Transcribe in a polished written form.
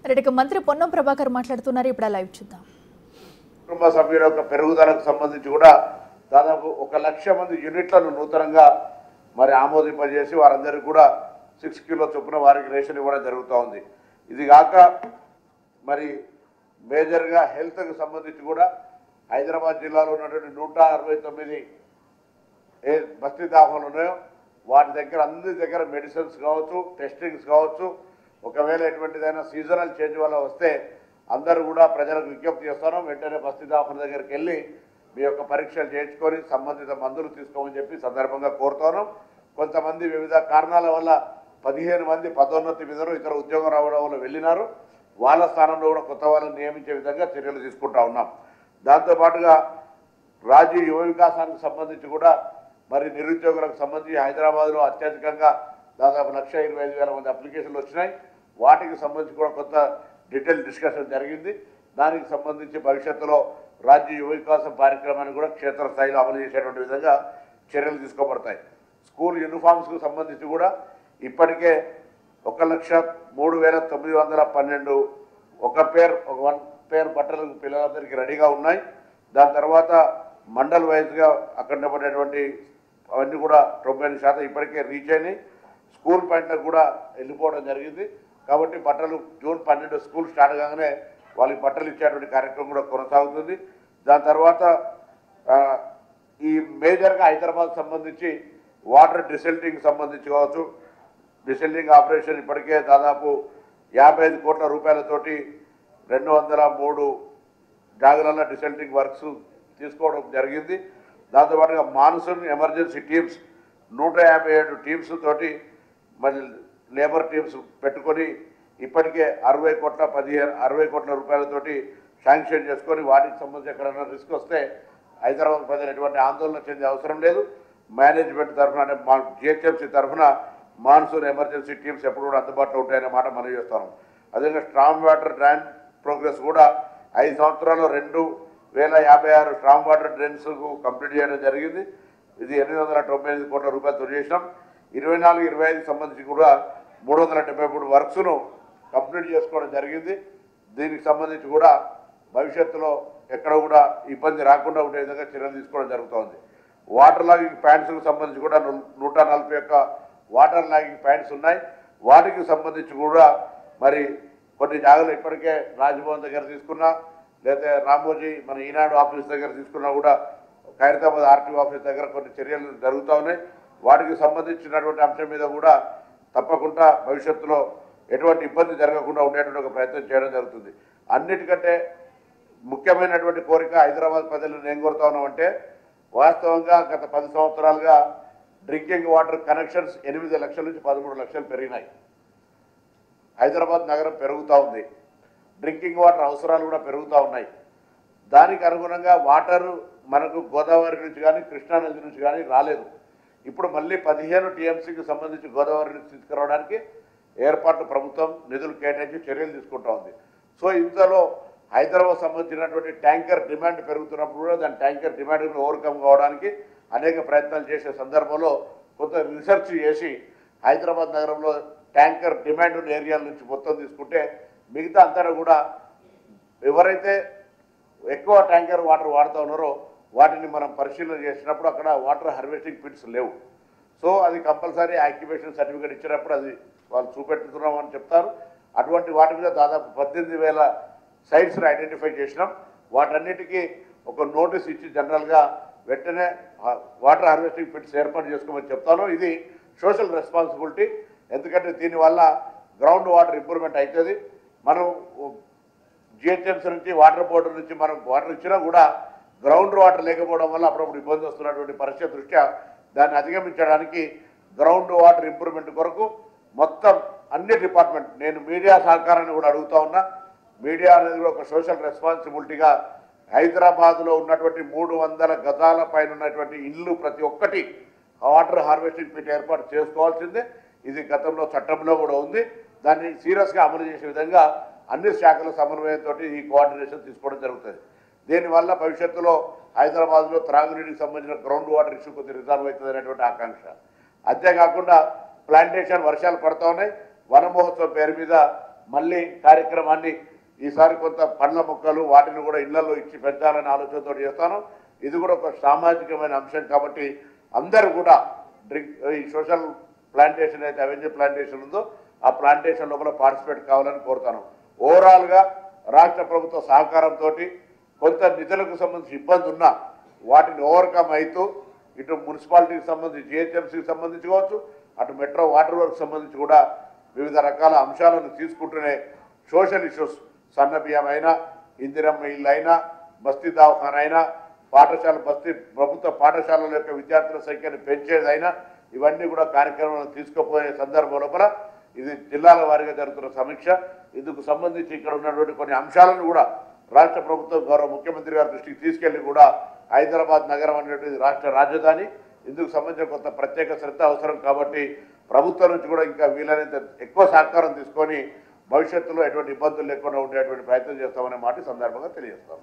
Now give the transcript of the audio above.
రెడ్డికి మంత్రి పొన్నం ప్రభాకర్ మాట్లాడుతున్నారు. ఇప్పుడు లైవ్ చూద్దాం. కుటుంబ సభ్యుల యొక్క పెరుగుదలకు సంబంధించి కూడా దాదాపు 1 లక్ష మంది యూనిట్లను నూతనంగా మరి ఆమోదింపజేసి వారందరికీ కూడా 6 కిలో చొప్పున వారికి రేషన్ ఇవ్వడం జరుగుతూ ఉంది. ఇది కాక మరి మేజర్గా హెల్త్కి సంబంధించి కూడా హైదరాబాద్ జిల్లాలో ఉన్నటువంటి 169 బస్తీ దవాఖానాలు ఉన్నాయో వాటి దగ్గర అన్ని దగ్గర మెడిసిన్స్ కావచ్చు, టెస్టింగ్స్ కావచ్చు, ఒకవేళ ఎటువంటిదైనా సీజనల్ చేంజ్ వల్ల వస్తే అందరూ కూడా ప్రజలకు విజ్ఞప్తి చేస్తాను, వెంటనే బస్తీ దవాఖాన దగ్గరికి వెళ్ళి మీ యొక్క పరీక్షలు చేయించుకొని సంబంధిత మందులు తీసుకోమని చెప్పి సందర్భంగా కోరుతాను. కొంతమంది వివిధ కారణాల వల్ల 15 మంది పదోన్నతి మీదను ఇతర ఉద్యోగం రావడం వల్ల వెళ్ళినారు. వాళ్ళ స్థానంలో కూడా కొత్త వాళ్ళని నియమించే విధంగా చర్యలు తీసుకుంటా ఉన్నాం. దాంతోపాటుగా రాజీవ్ యువ వికాసానికి సంబంధించి కూడా మరి నిరుద్యోగులకు సంబంధించి హైదరాబాద్లో అత్యధికంగా దాదాపు 1,25,000 మంది అప్లికేషన్లు వచ్చినాయి. వాటికి సంబంధించి కూడా కొంత డీటెయిల్ డిస్కషన్ జరిగింది. దానికి సంబంధించి భవిష్యత్తులో రాజ్య యువ వికాసం కార్యక్రమాన్ని కూడా క్షేత్రస్థాయిలో అమలు చేసేటువంటి విధంగా చర్యలు తీసుకోబడతాయి. స్కూల్ యూనిఫామ్స్కు సంబంధించి కూడా ఇప్పటికే 1,03,912 ఒక పేర్ బట్టలు పిల్లలందరికీ రెడీగా ఉన్నాయి. దాని తర్వాత మండల్ వైజ్గా అక్కడ పడేటువంటి అవన్నీ కూడా 90% ఇప్పటికే రీచ్ అయినాయి. స్కూల్ పాయింట్లకు కూడా వెళ్ళిపోవడం జరిగింది. కాబట్టి బట్టలు జూన్ 12 స్కూల్ స్టార్ట్ కాగానే వాళ్ళకి బట్టలు ఇచ్చేటువంటి కార్యక్రమం కూడా కొనసాగుతుంది. దాని తర్వాత ఈ మేజర్గా హైదరాబాద్ సంబంధించి వాటర్ డిసెల్టింగ్ సంబంధించి కావచ్చు, డిసెల్టింగ్ ఆపరేషన్ ఇప్పటికే దాదాపు 55 కోట్ల రూపాయలతోటి 203 జాగులలో డిసెల్టింగ్ వర్క్స్ తీసుకోవడం జరిగింది. దాంతోపాటుగా మాన్సూన్ ఎమర్జెన్సీ టీమ్స్ 157 టీమ్స్ తోటి మరి లేబర్ టీమ్స్ పెట్టుకొని ఇప్పటికే 60 కోట్ల రూపాయలతోటి శాంక్షన్ చేసుకొని వాటికి సంబంధించి ఎక్కడైనా రిస్క్ వస్తే హైదరాబాద్ ప్రజలు ఎటువంటి ఆందోళన చెందే అవసరం లేదు. మేనేజ్మెంట్ తరఫున అంటే మా జిహెచ్ఎంసీ తరఫున మాన్సూన్ ఎమర్జెన్సీ టీమ్స్ ఎప్పుడు కూడా అందుబాటులో ఉంటాయనే మాట మనం చేస్తాము. అదేవిధంగా స్ట్రాంగ్ వాటర్ డ్రైన్ ప్రోగ్రెస్ కూడా 5 సంవత్సరాల్లో 2,056 స్ట్రాంగ్ వాటర్ డ్రైన్స్కు కంప్లీట్ చేయడం జరిగింది. ఇది 898 కోట్ల రూపాయలతో చేసినాం. 24-25 సంబంధించి కూడా 373 వర్క్స్ను కంప్లీట్ చేసుకోవడం జరిగింది. దీనికి సంబంధించి కూడా భవిష్యత్తులో ఎక్కడ కూడా ఇబ్బంది రాకుండా ఉండే విధంగా చర్యలు తీసుకోవడం జరుగుతుంది. వాటర్ లాగింగ్ ప్యాంట్స్కు సంబంధించి కూడా 141 వాటర్ లాగింగ్ ప్యాంట్స్ ఉన్నాయి. వాటికి సంబంధించి కూడా మరి కొన్ని జాగాలు ఇప్పటికే రాజ్భవన్ దగ్గర తీసుకున్నా, లేదా రామోజీ మన ఈనాడు ఆఫీస్ దగ్గర తీసుకున్నా కూడా ఖైరతాబాద్ ఆర్టీఓ ఆఫీస్ దగ్గర కొన్ని చర్యలు జరుగుతూ ఉన్నాయి. వాటికి సంబంధించినటువంటి అంశం మీద కూడా తప్పకుండా భవిష్యత్తులో ఎటువంటి ఇబ్బంది జరగకుండా ఉండేటువంటి ఒక ప్రయత్నం చేయడం జరుగుతుంది. అన్నిటికంటే ముఖ్యమైనటువంటి కోరిక హైదరాబాద్ ప్రజలను ఏం కోరుతా ఉన్నామంటే, వాస్తవంగా గత 10 సంవత్సరాలుగా డ్రింకింగ్ వాటర్ కనెక్షన్స్ 8 లక్షల నుంచి 13 లక్షలు పెరిగినాయి. హైదరాబాద్ నగరం పెరుగుతూ ఉంది. డ్రింకింగ్ వాటర్ అవసరాలు కూడా పెరుగుతూ ఉన్నాయి. దానికి అనుగుణంగా వాటర్ మనకు గోదావరి నుంచి కానీ కృష్ణానది నుంచి కానీ రాలేదు. ఇప్పుడు మళ్ళీ 15 టీఎంసీకి సంబంధించి గోదావరి నుంచి తీసుకురావడానికి ఏర్పాట్లు ప్రభుత్వం నిధులు కేటాయించి చర్యలు తీసుకుంటూ ఉంది. సో ఇంతలో హైదరాబాద్ సంబంధించినటువంటి ట్యాంకర్ డిమాండ్ పెరుగుతున్నప్పుడు కూడా దాని ట్యాంకర్ డిమాండ్ని ఓవర్కమ్ కావడానికి అనేక ప్రయత్నాలు చేసే సందర్భంలో కొంత రీసెర్చ్ చేసి హైదరాబాద్ నగరంలో ట్యాంకర్ డిమాండ్ ఉన్న ఏరియాల నుంచి మొత్తం తీసుకుంటే మిగతా అంతా కూడా ఎవరైతే ఎక్కువ ట్యాంకర్ వాటర్ వాడుతూ ఉన్నారో వాటిని మనం పరిశీలన చేసినప్పుడు అక్కడ వాటర్ హార్వెస్టింగ్ పిట్స్ లేవు. సో అది కంపల్సరీ యాక్టివేషన్ సర్టిఫికేట్ ఇచ్చినప్పుడు అది వాళ్ళు చూపెట్టుతున్నామని చెప్తారు. అటువంటి వాటి మీద దాదాపు 18,000 సైట్స్ని ఐడెంటిఫై చేసినాం. వాటన్నిటికీ ఒక నోటీస్ ఇచ్చి జనరల్గా వెంటనే వాటర్ హార్వెస్టింగ్ పిట్స్ ఏర్పాటు చేసుకోమని చెప్తాను. ఇది సోషల్ రెస్పాన్సిబిలిటీ. ఎందుకంటే దీనివల్ల గ్రౌండ్ వాటర్ ఇంప్రూవ్మెంట్ అవుతుంది. మనం జిహెచ్ఎంసీ నుంచి వాటర్ బోర్డు నుంచి మనం వాటర్ ఇచ్చినా కూడా గ్రౌండ్ వాటర్ లేకపోవడం వల్ల అప్పుడప్పుడు ఇబ్బంది వస్తున్నటువంటి పరిస్థితి దృష్ట్యా దాన్ని అధిగమించడానికి గ్రౌండ్ వాటర్ ఇంప్రూవ్మెంట్ కొరకు మొత్తం అన్ని డిపార్ట్మెంట్, నేను మీడియా సహకారాన్ని కూడా అడుగుతా ఉన్నా. మీడియా అనేది ఒక సోషల్ రెస్పాన్సిబిలిటీగా హైదరాబాద్లో ఉన్నటువంటి 300 గజాల పైన ఉన్నటువంటి ఇల్లు ప్రతి ఒక్కటి వాటర్ హార్వెస్టింగ్ పిట్ ఏర్పాటు చేసుకోవాల్సిందే. ఇది గతంలో చట్టంలో కూడా ఉంది. దాన్ని సీరియస్గా అమలు చేసే విధంగా అన్ని శాఖల సమన్వయంతో ఈ కోఆర్డినేషన్ తీసుకోవడం జరుగుతుంది. దీనివల్ల భవిష్యత్తులో హైదరాబాద్లో త్రాగునీటికి సంబంధించిన గ్రౌండ్ వాటర్ ఇష్యూ కొద్దిగా రిజాల్వ్ అవుతుంది అనేటువంటి ఆకాంక్ష. అంతేకాకుండా ప్లాంటేషన్ వర్షాలు పడుతూ ఉన్నాయి. వన మహోత్సవం పేరు మీద మళ్ళీ కార్యక్రమాన్ని ఈసారి కొంత పండ్ల మొక్కలు వాటిని కూడా ఇళ్లలో ఇచ్చి పెంచాలనే ఆలోచనతో చేస్తాను. ఇది కూడా ఒక సామాజికమైన అంశం కాబట్టి అందరూ కూడా ఈ సోషల్ ప్లాంటేషన్ అయితే అవెన్యూ ప్లాంటేషన్ ఉందో ఆ ప్లాంటేషన్ లోపల పార్టిసిపేట్ కావాలని కోరుతాను. ఓవరాల్గా రాష్ట్ర ప్రభుత్వ సహకారంతో కొంత నిధులకు సంబంధించి ఇబ్బంది ఉన్నా వాటిని ఓవర్కమ్ అవుతూ ఇటు మున్సిపాలిటీకి సంబంధించి జిహెచ్ఎంసీకి సంబంధించి కావచ్చు, అటు మెట్రో వాటర్ వర్క్ సంబంధించి కూడా వివిధ రకాల అంశాలను తీసుకుంటూనే సోషల్ ఇష్యూస్ సన్న బియ్యం అయినా, ఇందిరమ్మ ఇల్లు అయినా, బస్తీ దవాఖానా అయినా, పాఠశాల బస్తీ ప్రభుత్వ పాఠశాలల యొక్క విద్యార్థుల సంఖ్యను పెంచేదైనా ఇవన్నీ కూడా కార్యక్రమాలను తీసుకుపోయే సందర్భం లోపల ఇది జిల్లాల వారీగా జరుగుతున్న సమీక్ష. ఇందుకు సంబంధించి ఇక్కడ ఉన్నటువంటి కొన్ని అంశాలను కూడా రాష్ట్ర ప్రభుత్వం గౌరవ ముఖ్యమంత్రి గారి దృష్టికి తీసుకెళ్లి కూడా హైదరాబాద్ నగరం అనేటువంటి రాష్ట్ర రాజధాని, ఇందుకు సంబంధించిన కొంత ప్రత్యేక శ్రద్ధ అవసరం కాబట్టి ప్రభుత్వం నుంచి కూడా ఇంకా వీలైనంత ఎక్కువ సహకారం తీసుకొని భవిష్యత్తులో ఎటువంటి ఇబ్బందులు లేకుండా ఉండేటువంటి ప్రయత్నం చేస్తామనే మాట సందర్భంగా తెలియజేస్తాం.